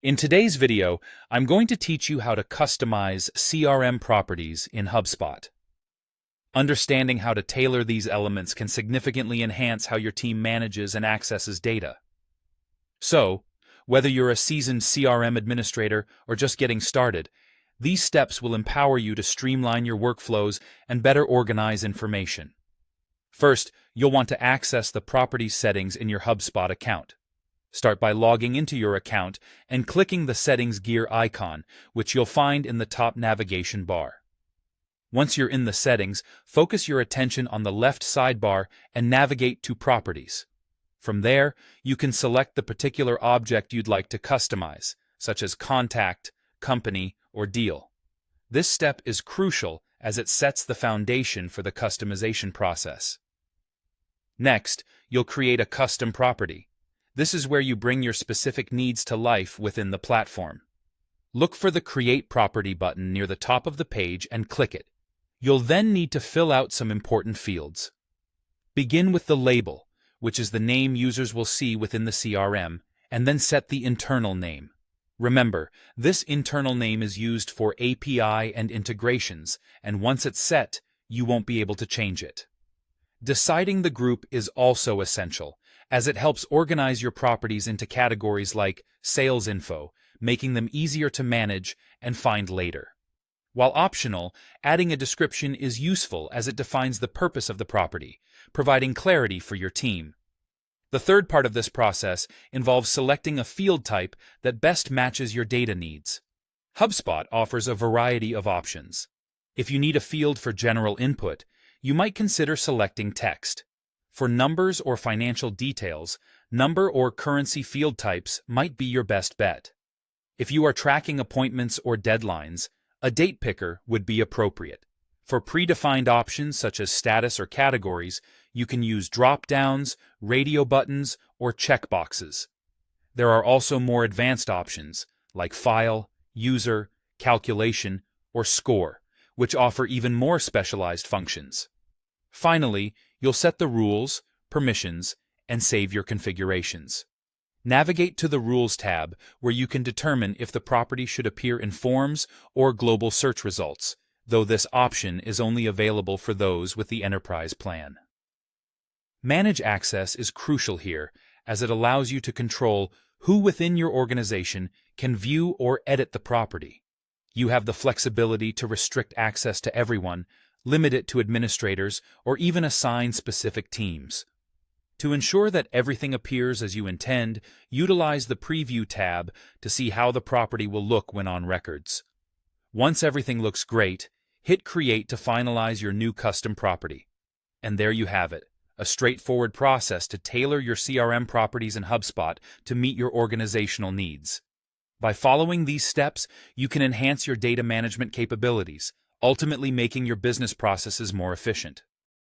In today's video, I'm going to teach you how to customize CRM properties in HubSpot. Understanding how to tailor these elements can significantly enhance how your team manages and accesses data. So, whether you're a seasoned CRM administrator or just getting started, these steps will empower you to streamline your workflows and better organize information. First, you'll want to access the property settings in your HubSpot account. Start by logging into your account and clicking the Settings gear icon, which you'll find in the top navigation bar. Once you're in the settings, focus your attention on the left sidebar and navigate to Properties. From there, you can select the particular object you'd like to customize, such as Contact, Company, or Deal. This step is crucial as it sets the foundation for the customization process. Next, you'll create a custom property. This is where you bring your specific needs to life within the platform. Look for the Create Property button near the top of the page and click it. You'll then need to fill out some important fields. Begin with the label, which is the name users will see within the CRM, and then set the internal name. Remember, this internal name is used for API and integrations, and once it's set, you won't be able to change it. Deciding the group is also essential, as it helps organize your properties into categories like sales info, making them easier to manage and find later. While optional, adding a description is useful as it defines the purpose of the property, providing clarity for your team. The third part of this process involves selecting a field type that best matches your data needs. HubSpot offers a variety of options. If you need a field for general input, you might consider selecting text. For numbers or financial details, number or currency field types might be your best bet. If you are tracking appointments or deadlines, a date picker would be appropriate. For predefined options such as status or categories, you can use drop-downs, radio buttons, or checkboxes. There are also more advanced options, like file, user, calculation, or score, which offer even more specialized functions. Finally, you'll set the rules, permissions, and save your configurations. Navigate to the Rules tab, where you can determine if the property should appear in forms or global search results, though this option is only available for those with the Enterprise plan. Manage access is crucial here, as it allows you to control who within your organization can view or edit the property. You have the flexibility to restrict access to everyone, limit it to administrators, or even assign specific teams. To ensure that everything appears as you intend, utilize the Preview tab to see how the property will look when on records. Once everything looks great, hit Create to finalize your new custom property. And there you have it, a straightforward process to tailor your CRM properties in HubSpot to meet your organizational needs. By following these steps, you can enhance your data management capabilities, ultimately making your business processes more efficient.